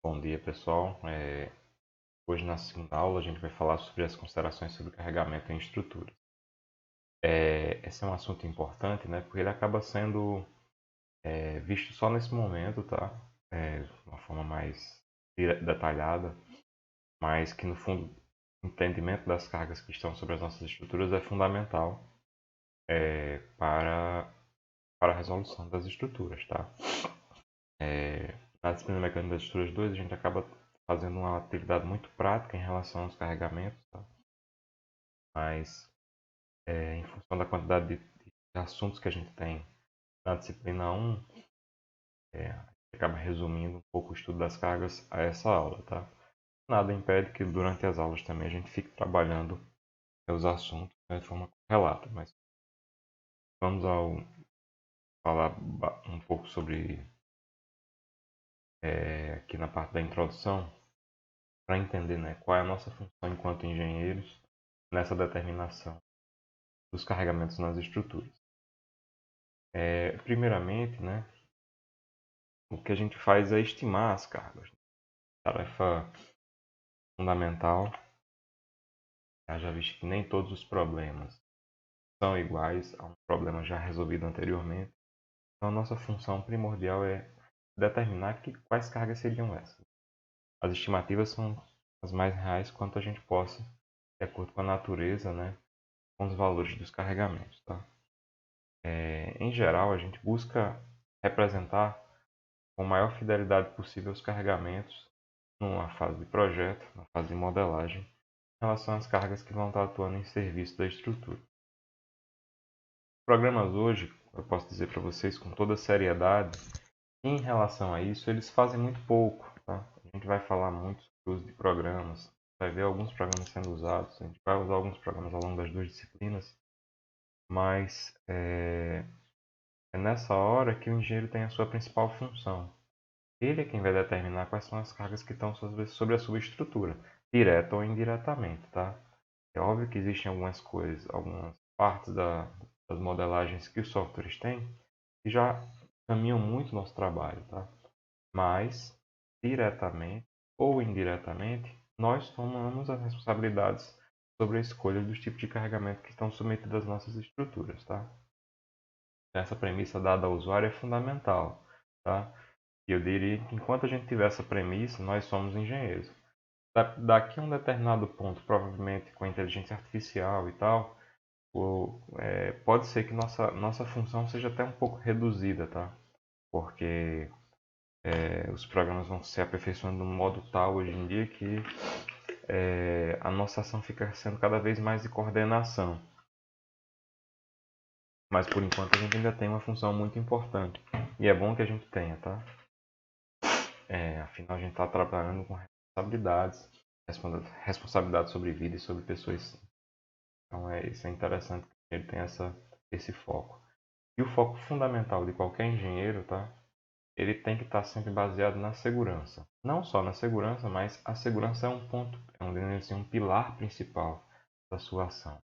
Bom dia, pessoal. Hoje, na segunda aula, a gente vai falar sobre as considerações sobre carregamento em estruturas. Esse é um assunto importante, né? Porque ele acaba sendo visto só nesse momento, tá? De uma forma mais detalhada, mas que, no fundo, o entendimento das cargas que estão sobre as nossas estruturas é fundamental para a resolução das estruturas, tá? Na disciplina mecânica das estruturas 2, a gente acaba fazendo uma atividade muito prática em relação aos carregamentos, tá? Mas em função da quantidade de assuntos que a gente tem na disciplina 1, a gente acaba resumindo um pouco o estudo das cargas a essa aula, tá? Nada impede que durante as aulas também a gente fique trabalhando os assuntos, né, de forma correlata, mas vamos falar um pouco sobre aqui na parte da introdução, para entender, né, qual é a nossa função enquanto engenheiros nessa determinação dos carregamentos nas estruturas. Primeiramente, né, o que a gente faz é estimar as cargas. Tarefa fundamental, já visto que nem todos os problemas são iguais a um problema já resolvido anteriormente. Então, a nossa função primordial é determinar quais cargas seriam essas. As estimativas são as mais reais quanto a gente possa, de acordo com a natureza, né, com os valores dos carregamentos. Tá? Em geral, a gente busca representar com a maior fidelidade possível os carregamentos numa fase de projeto, na fase de modelagem, em relação às cargas que vão estar atuando em serviço da estrutura. Os programas hoje, eu posso dizer para vocês com toda seriedade, em relação a isso, eles fazem muito pouco. Tá? A gente vai falar muito sobre o uso de programas, vai ver alguns programas sendo usados, a gente vai usar alguns programas ao longo das duas disciplinas, mas é nessa hora que o engenheiro tem a sua principal função. Ele é quem vai determinar quais são as cargas que estão sobre a sua estrutura, direta ou indiretamente. Tá? É óbvio que existem algumas coisas, algumas partes das modelagens que os softwares têm que já caminham muito o nosso trabalho, tá? Mas, diretamente ou indiretamente, nós tomamos as responsabilidades sobre a escolha dos tipos de carregamento que estão submetidos às nossas estruturas, tá? Essa premissa dada ao usuário é fundamental, tá? E eu diria que enquanto a gente tiver essa premissa, nós somos engenheiros. Daqui a um determinado ponto, provavelmente com a inteligência artificial e tal, pode ser que nossa função seja até um pouco reduzida, tá? Porque os programas vão se aperfeiçoando de um modo tal hoje em dia que a nossa ação fica sendo cada vez mais de coordenação. Mas por enquanto a gente ainda tem uma função muito importante. E é bom que a gente tenha, tá? Afinal a gente está trabalhando com responsabilidades, responsabilidades sobre vida e sobre pessoas. Então isso é interessante que ele tenha esse foco. E o foco fundamental de qualquer engenheiro, tá? Ele tem que estar sempre baseado na segurança. Não só na segurança, mas a segurança é um ponto, um pilar principal da sua ação.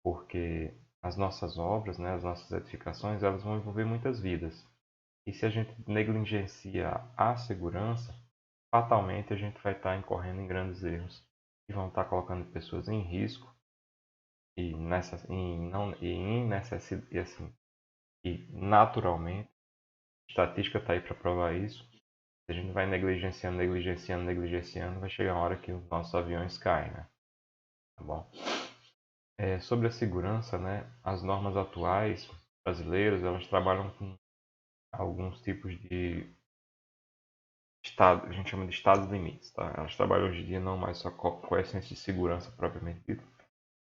Porque as nossas obras, né, as nossas edificações, elas vão envolver muitas vidas. E se a gente negligencia a segurança, fatalmente a gente vai estar incorrendo em grandes erros que vão estar colocando pessoas em risco e, e naturalmente, a estatística está aí para provar isso. Se a gente vai negligenciando, vai chegar uma hora que os nossos aviões caem, né? Tá bom? Sobre a segurança, né? As normas atuais brasileiras, elas trabalham com alguns tipos de estado, a gente chama de estados limites, tá? Elas trabalham hoje em dia não mais só com a essência de segurança propriamente dita,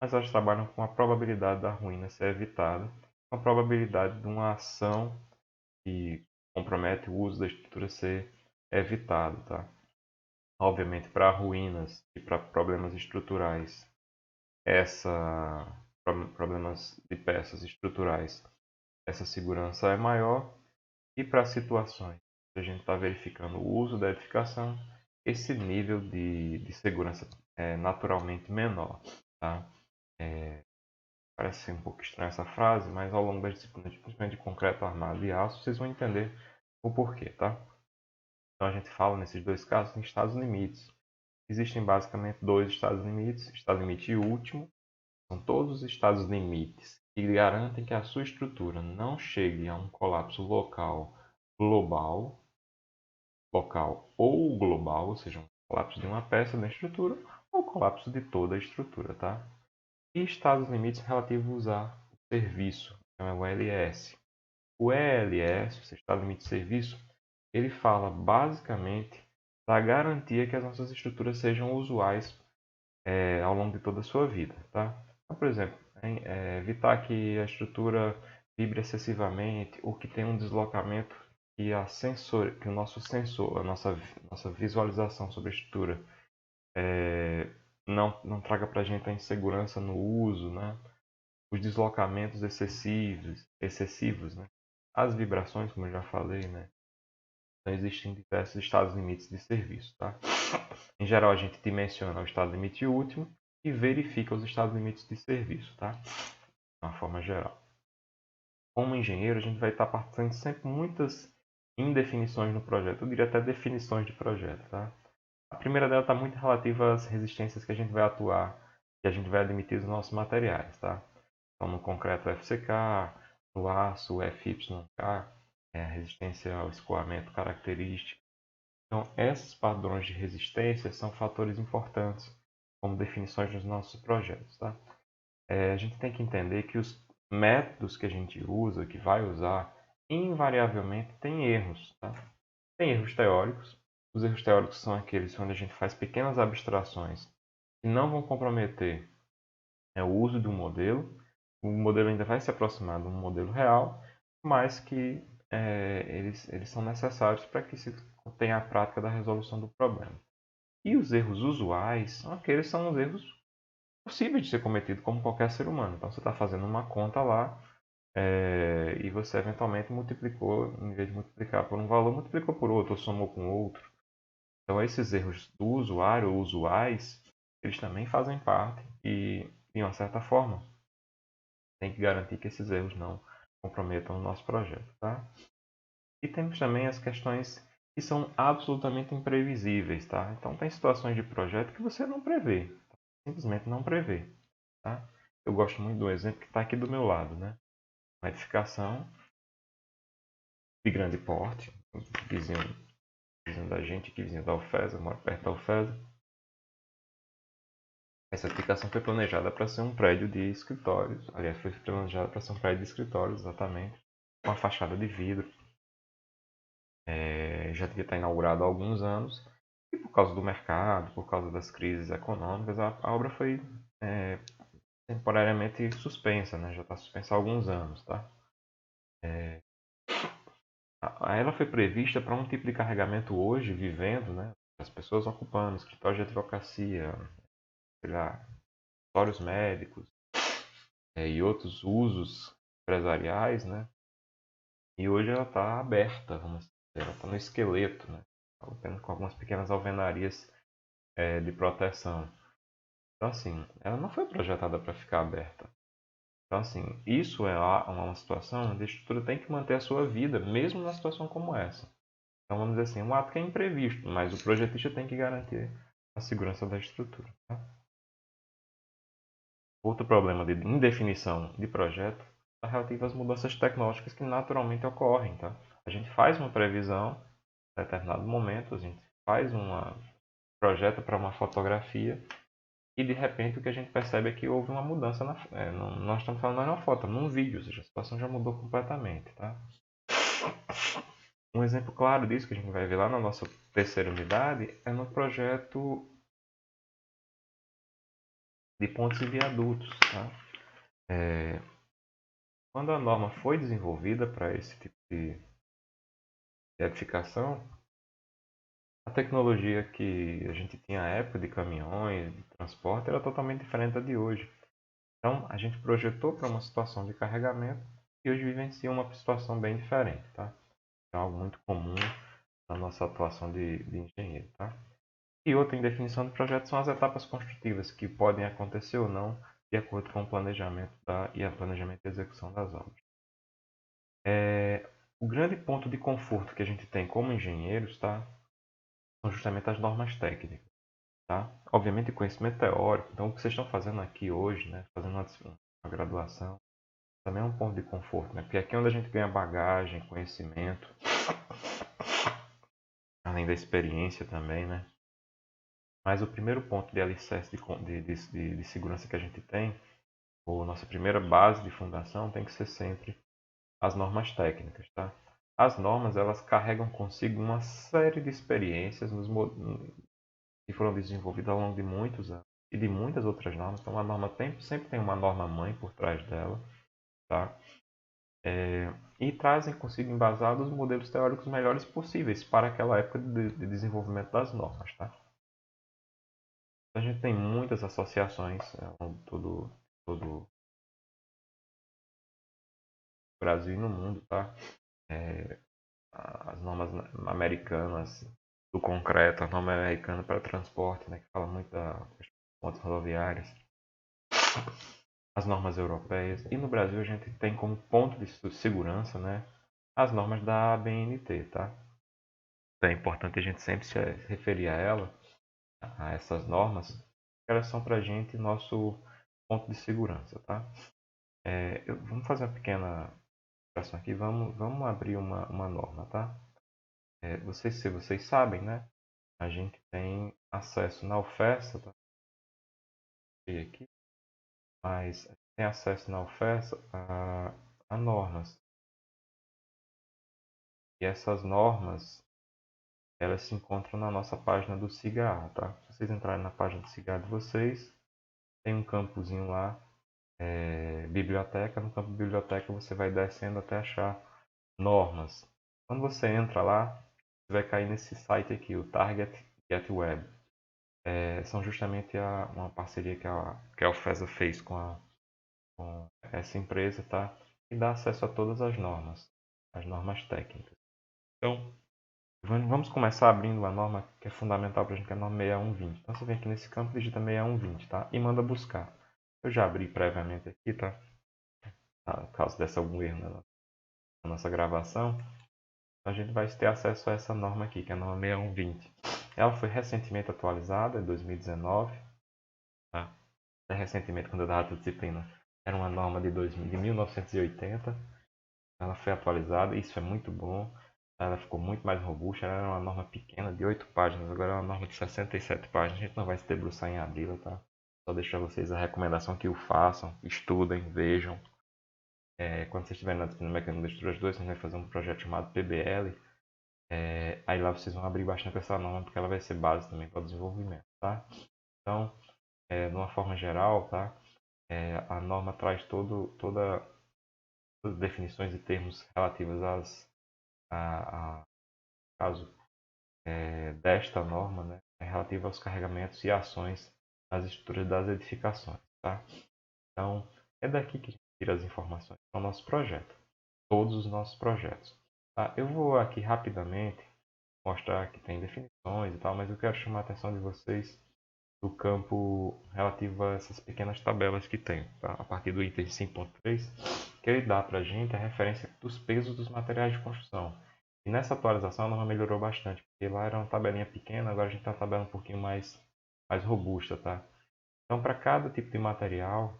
mas elas trabalham com a probabilidade da ruína ser evitada, com a probabilidade de uma ação que compromete o uso da estrutura ser evitado, tá? Obviamente, para ruínas e para problemas estruturais, problemas de peças estruturais, essa segurança é maior. E para situações que a gente está verificando o uso da edificação, esse nível de segurança é naturalmente menor. Tá? Parece ser um pouco estranha essa frase, mas ao longo das disciplinas, principalmente de concreto armado e aço, vocês vão entender o porquê. Tá? Então a gente fala nesses dois casos em estados limites. Existem basicamente dois estados limites, estado limite último, são todos os estados limites que garantem que a sua estrutura não chegue a um colapso global, local ou global, ou seja, um colapso de uma peça da estrutura ou colapso de toda a estrutura, tá? E estados limites relativos a serviço, então é o LS. O ELS, o estado limite de serviço, ele fala basicamente da garantia que as nossas estruturas sejam usuais ao longo de toda a sua vida, tá? Então, por exemplo, evitar que a estrutura vibre excessivamente ou que tenha um deslocamento que o nosso sensor, a nossa visualização sobre a estrutura não traga para a gente a insegurança no uso, né? Os deslocamentos excessivos, né? As vibrações, como eu já falei, né? Então, existem diversos estados limites de serviço, tá? Em geral, a gente dimensiona o estado limite último e verifica os estados limites de serviço, tá? De uma forma geral. Como engenheiro, a gente vai estar participando sempre muitas indefinições no projeto. Eu diria até definições de projeto, tá? A primeira dela está muito relativa às resistências que a gente vai atuar, que a gente vai admitir os nossos materiais, tá? Então, no concreto, o FCK, no aço, o FYK, a resistência ao escoamento característica. Então, esses padrões de resistência são fatores importantes como definições dos nossos projetos, tá? A gente tem que entender que os métodos que a gente usa, que vai usar, invariavelmente tem erros, tá? Tem erros teóricos. Os erros teóricos são aqueles onde a gente faz pequenas abstrações que não vão comprometer o uso do modelo. O modelo ainda vai se aproximar de um modelo real, mas que eles são necessários para que se tenha a prática da resolução do problema. E os erros usuais são os erros possíveis de ser cometidos como qualquer ser humano. Então você está fazendo uma conta lá e você eventualmente multiplicou, em vez de multiplicar por um valor, multiplicou por outro ou somou com outro. Então esses erros do usuário ou usuais, eles também fazem parte e, de uma certa forma, tem que garantir que esses erros não comprometam o nosso projeto, tá? E temos também as questões que são absolutamente imprevisíveis, tá? Então tem situações de projeto que você não prevê, simplesmente não prevê, tá? Eu gosto muito do exemplo que está aqui do meu lado, né? Uma edificação de grande porte, vizinho, vizinho da gente aqui, vizinho da UFESA, moro perto da UFESA. Essa edificação foi planejada para ser um prédio de escritórios, aliás, foi planejada para ser um prédio de escritórios, exatamente, com a fachada de vidro. Já devia estar inaugurado há alguns anos, e por causa do mercado, por causa das crises econômicas, a obra foi temporariamente suspensa, né? Já está suspensa há alguns anos, tá? Ela foi prevista para um tipo de carregamento hoje, vivendo, né? As pessoas ocupando escritórios de advocacia, sei lá, escritórios médicos e outros usos empresariais, né? E hoje ela está aberta, vamos dizer, ela está no esqueleto, né? Apenas com algumas pequenas alvenarias de proteção. Então, assim, ela não foi projetada para ficar aberta. Então, assim, isso é uma situação onde a estrutura tem que manter a sua vida, mesmo numa situação como essa. Então, vamos dizer assim, um ato que é imprevisto, mas o projetista tem que garantir a segurança da estrutura. Tá? Outro problema de indefinição de projeto é relativo às mudanças tecnológicas que naturalmente ocorrem. Tá? A gente faz uma previsão em determinado momento, a gente faz um projeto para uma fotografia e de repente o que a gente percebe é que houve uma mudança nós estamos falando não é uma foto, num vídeo, ou seja, a situação já mudou completamente, tá? Um exemplo claro disso que a gente vai ver lá na nossa terceira unidade é no projeto de pontes e viadutos, tá? Quando a norma foi desenvolvida para esse tipo de edificação, a tecnologia que a gente tinha à época de caminhões, de transporte, era totalmente diferente da de hoje. Então, a gente projetou para uma situação de carregamento e hoje vivencia uma situação bem diferente, tá? É algo muito comum na nossa atuação de engenheiro, tá? E outra em definição de projeto são as etapas construtivas, que podem acontecer ou não de acordo com o planejamento e a planejamento e execução das obras. O grande ponto de conforto que a gente tem como engenheiros, tá? são justamente as normas técnicas. Tá? Obviamente, conhecimento teórico. Então, o que vocês estão fazendo aqui hoje, né? Fazendo uma graduação, também é um ponto de conforto, né? Porque aqui é onde a gente ganha bagagem, conhecimento, além da experiência também, né? Mas o primeiro ponto de alicerce de segurança que a gente tem, ou nossa primeira base de fundação, tem que ser sempre as normas técnicas, tá? As normas, elas carregam consigo uma série de experiências que foram desenvolvidas ao longo de muitos anos e de muitas outras normas. Então, a norma sempre tem uma norma mãe por trás dela, tá? E trazem consigo embasados os modelos teóricos melhores possíveis para aquela época de desenvolvimento das normas, tá? A gente tem muitas associações ao longo de todo o Brasil e no mundo, tá? É, as normas americanas do concreto, a norma americana para transporte, né, que fala muito das pontes rodoviárias, as normas europeias. E no Brasil a gente tem como ponto de segurança, né, as normas da ABNT, tá? Então é importante a gente sempre se referir a ela, a essas normas, que elas são para a gente nosso ponto de segurança, tá? Vamos fazer uma pequena explicação aqui, vamos abrir uma norma, tá? Se vocês sabem, né? A gente tem acesso na UFESA, tá? Aqui, mas tem acesso na UFESA a normas. E essas normas, elas se encontram na nossa página do SIGA, tá? Se vocês entrarem na página do SIGA de vocês, tem um campozinho lá, biblioteca. No campo de biblioteca você vai descendo até achar normas. Quando você entra lá, você vai cair nesse site aqui, o Target Get Web. São justamente uma parceria que a UFESA fez com essa empresa, tá? E dá acesso a todas as normas técnicas. Então, vamos começar abrindo uma norma que é fundamental para a gente, que é a norma 6120. Então, você vem aqui nesse campo, digita 6120, tá? E manda buscar. Eu já abri previamente aqui, tá? Caso desse algum erro na nossa gravação, a gente vai ter acesso a essa norma aqui, que é a norma 6120. Ela foi recentemente atualizada, em 2019, tá? Recentemente, quando eu dava a disciplina, era uma norma de 1980. Ela foi atualizada, isso é muito bom. Ela ficou muito mais robusta. Ela era uma norma pequena de 8 páginas, agora é uma norma de 67 páginas. A gente não vai se debruçar em abri-la, tá? Só deixar vocês a recomendação que o façam, estudem, vejam. Quando vocês estiverem na disciplina Mecânica das Estruturas 2, a gente vai fazer um projeto chamado PBL. Aí lá vocês vão abrir bastante essa norma, porque ela vai ser base também para o desenvolvimento, tá? Então, de uma forma geral, tá? A norma traz todas as definições e termos relativas a caso desta norma, né, é relativa aos carregamentos e ações nas estruturas das edificações. Tá? Então, é daqui que a gente tira as informações para o nosso projeto, todos os nossos projetos. Tá? Eu vou aqui rapidamente mostrar que tem definições e tal, mas eu quero chamar a atenção de vocês do campo relativo a essas pequenas tabelas que tem, tá? A partir do item 5.3, que ele dá para a gente a referência dos pesos dos materiais de construção. E nessa atualização a norma melhorou bastante, porque lá era uma tabelinha pequena, agora a gente tem uma tabela um pouquinho mais robusta, tá? Então, para cada tipo de material,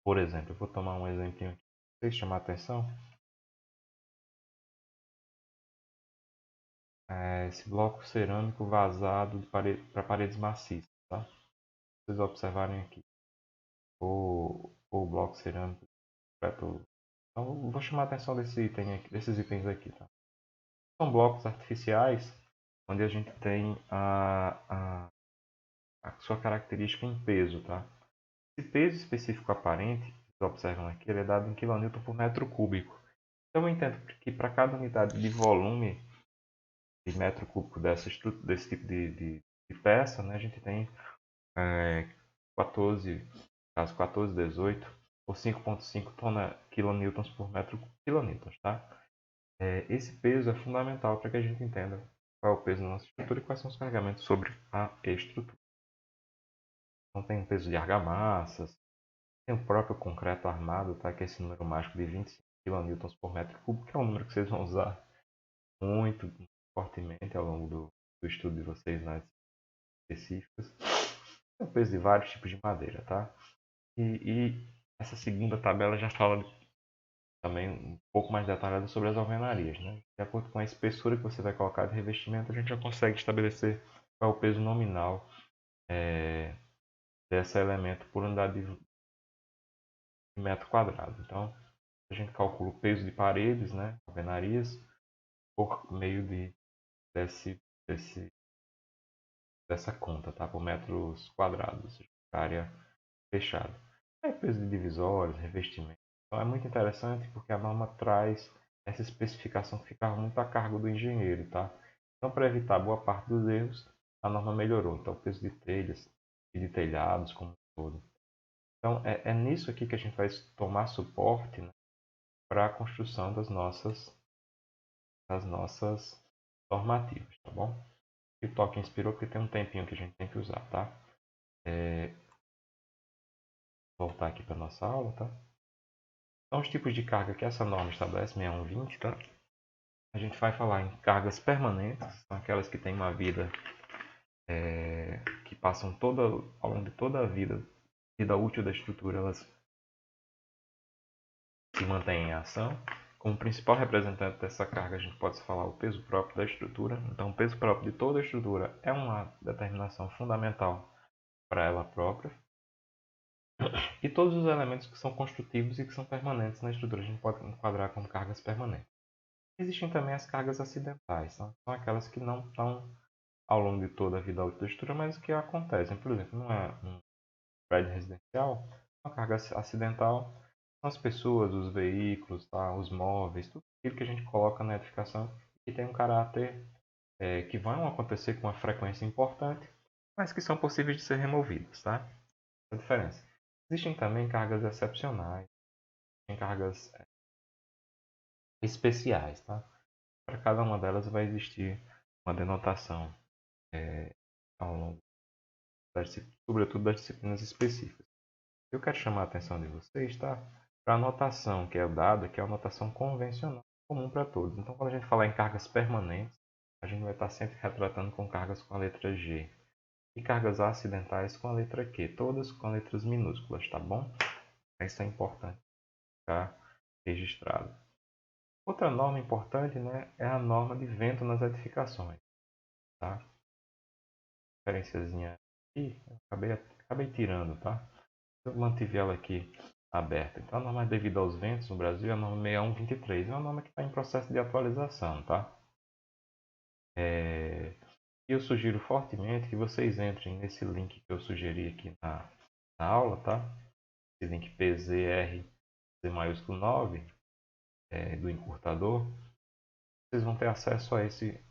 por exemplo, eu vou tomar um exemplinho aqui para vocês chamar a atenção. Esse bloco cerâmico vazado para paredes maciças, tá? Vocês observarem aqui. O bloco cerâmico concreto. Então, vou chamar a atenção desses itens aqui, tá? São blocos artificiais, onde a gente tem a sua característica em peso, tá? Esse peso específico aparente, vocês observam aqui, ele é dado em kN por metro cúbico. Então, eu entendo que para cada unidade de volume de metro cúbico desse tipo de peça, né, a gente tem 14, caso 14, 18, ou 5,5 kN por metro quilonewtons, tá? Esse peso é fundamental para que a gente entenda qual é o peso da nossa estrutura e quais são os carregamentos sobre a estrutura. Então tem o peso de argamassas, tem o próprio concreto armado, tá? Que é esse número mágico de 25 kN por metro cúbico, que é um número que vocês vão usar muito fortemente ao longo do estudo de vocês nas específicas. É o peso de vários tipos de madeira, tá? E essa segunda tabela já fala também um pouco mais detalhado sobre as alvenarias, né? De acordo com a espessura que você vai colocar de revestimento, a gente já consegue estabelecer qual é o peso nominal desse elemento por unidade de metro quadrado. Então, a gente calcula o peso de paredes, né, alvenarias, por meio desse, desse, dessa conta, tá? Por metros quadrados, ou seja, área fechada. É peso de divisórios, revestimento. Então, é muito interessante porque a norma traz essa especificação que ficava muito a cargo do engenheiro, tá? Então, para evitar boa parte dos erros, a norma melhorou. Então, o peso de telhas e de telhados como um todo. Então, é nisso aqui que a gente vai tomar suporte, né, para a construção das nossas normativas, tá bom? E o toque inspirou porque tem um tempinho que a gente tem que usar, tá? Voltar aqui para nossa aula, tá? Então, os tipos de carga que essa norma estabelece, 6120, tá? A gente vai falar em cargas permanentes, são aquelas que têm uma vida que passam ao longo de toda a vida útil da estrutura, elas se mantêm em ação. Como principal representante dessa carga, a gente pode falar o peso próprio da estrutura. Então, o peso próprio de toda a estrutura é uma determinação fundamental para ela própria. E todos os elementos que são construtivos e que são permanentes na estrutura, a gente pode enquadrar como cargas permanentes. Existem também as cargas acidentais, são aquelas que não estão ao longo de toda a vida útil da estrutura, mas que acontecem. Por exemplo, num prédio residencial, uma carga acidental são as pessoas, os veículos, tá? Os móveis, tudo aquilo que a gente coloca na edificação que tem um caráter que vão acontecer com uma frequência importante, mas que são possíveis de ser removidos, tá? A diferença. Existem também cargas excepcionais, tem cargas especiais, tá? Para cada uma delas vai existir uma denotação ao longo sobretudo das disciplinas específicas. Eu quero chamar a atenção de vocês, tá? Para a notação que é dada, que é a notação convencional, comum para todos. Então, quando a gente falar em cargas permanentes, a gente vai estar sempre retratando com cargas com a letra G. E cargas acidentais com a letra Q, todas com letras minúsculas, tá bom? Isso é importante ficar registrado. Outra norma importante, né, é a norma de vento nas edificações, tá? Referenciazinha aqui, eu acabei tirando, tá? Eu mantive ela aqui aberta. Então, a norma devido aos ventos no Brasil é a norma 6123. É uma norma que está em processo de atualização, tá? E eu sugiro fortemente que vocês entrem nesse link que eu sugeri aqui na aula, tá? Esse link PZR Z maiúsculo 9 do encurtador. Vocês vão ter acesso a esse,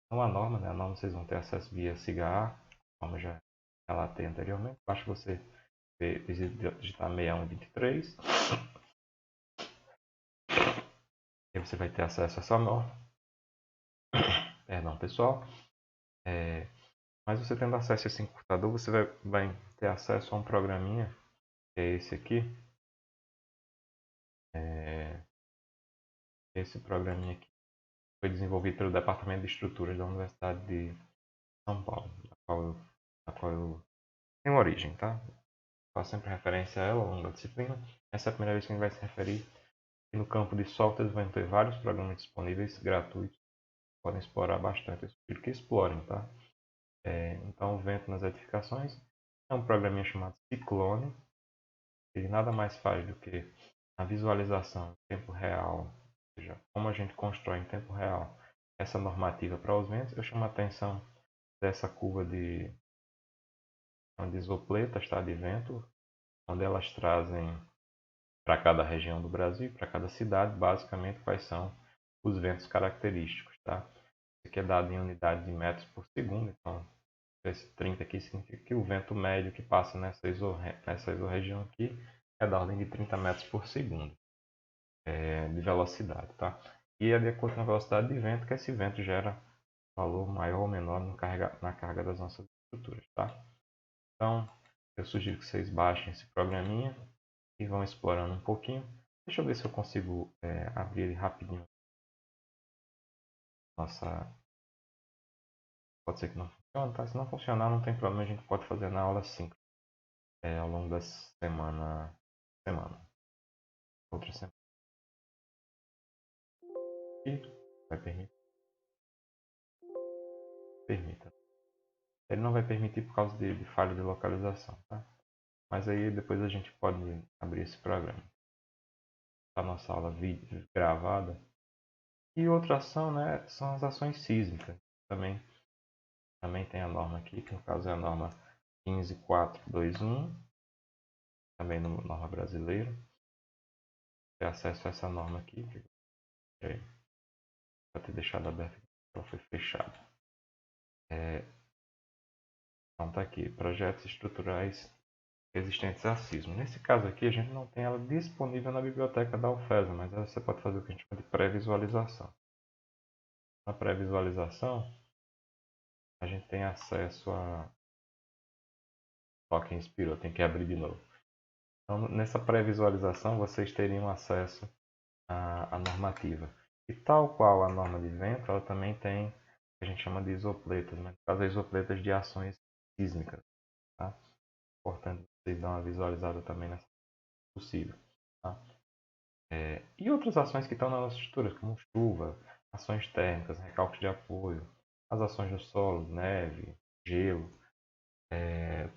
não a norma, né? A norma vocês vão ter acesso via SIGA, como eu já relatei anteriormente. Basta você digitar 6123. Aí você vai ter acesso a essa norma. Perdão, pessoal. Mas você tendo acesso a esse encurtador, você vai ter acesso a um programinha, que é esse aqui. Esse programinha aqui foi desenvolvido pelo Departamento de Estruturas da Universidade de São Paulo, da qual eu tenho origem, tá? Faço sempre referência a ela ao longo da disciplina. Essa é a primeira vez que a gente vai se referir. E no campo de softwares vai ter vários programas disponíveis, gratuitos, podem explorar bastante. Eu sugiro que explorem, tá? Então, o Vento nas Edificações é um programinha chamado Ciclone. Ele nada mais faz do que a visualização em tempo real, ou seja, como a gente constrói em tempo real essa normativa para os ventos. Eu chamo a atenção dessa curva de isopletas, tá, de vento, onde elas trazem para cada região do Brasil, para cada cidade, basicamente quais são os ventos característicos. Tá? Isso aqui é dado em unidade de metros por segundo, então esse 30 aqui significa que o vento médio que passa nessa isorregião aqui é da ordem de 30 metros por segundo de velocidade. Tá? E é de acordo com a velocidade de vento que esse vento gera valor maior ou menor na carga das nossas estruturas. Tá? Então, eu sugiro que vocês baixem esse programinha e vão explorando um pouquinho. Deixa eu ver se eu consigo abrir ele rapidinho. Nossa pode ser que não funcione, tá? Se não funcionar, não tem problema, a gente pode fazer na aula 5, ao longo da semana, outra semana. E vai permita. Ele não vai permitir por causa de falha de localização, tá? Mas aí depois a gente pode abrir esse programa. A nossa aula vídeo gravada. E outra ação, né, são as ações sísmicas. Também tem a norma aqui, que no caso é a norma 15421, também no norma brasileira. Ter acesso a essa norma aqui, que para ter deixado aberta, ela foi fechada. Então está aqui, projetos estruturais resistentes a sismo. Nesse caso aqui, a gente não tem ela disponível na biblioteca da UFESA, mas você pode fazer o que a gente chama de pré-visualização. Na pré-visualização, a gente tem acesso a... Só quem inspirou, tem que abrir de novo. Então, nessa pré-visualização, vocês teriam acesso à normativa. E tal qual a norma de vento, ela também tem o que a gente chama de isopletas, mas no caso, isopletas de ações sísmicas. Tá? Importante vocês dar uma visualizada também nessa possível. Tá? E outras ações que estão na nossa estrutura, como chuva, ações térmicas, recalques de apoio, as ações no solo, neve, gelo,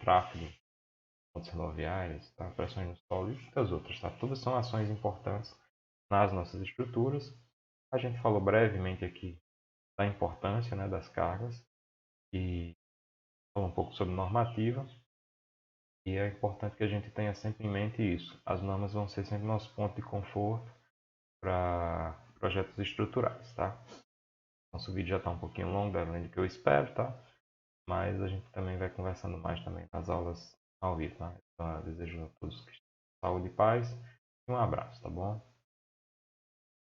tráfego, pontes rodoviárias, tá? Pressões no solo e muitas outras. Tá? Todas são ações importantes nas nossas estruturas. A gente falou brevemente aqui da importância, né, das cargas e falou um pouco sobre normativa. E é importante que a gente tenha sempre em mente isso. As normas vão ser sempre nosso ponto de conforto para projetos estruturais, tá? Nosso vídeo já está um pouquinho longo, além do que eu espero, tá? Mas a gente também vai conversando mais também nas aulas ao vivo, tá? Então, eu desejo a todos saúde e paz e um abraço, tá bom?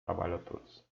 Trabalho a todos.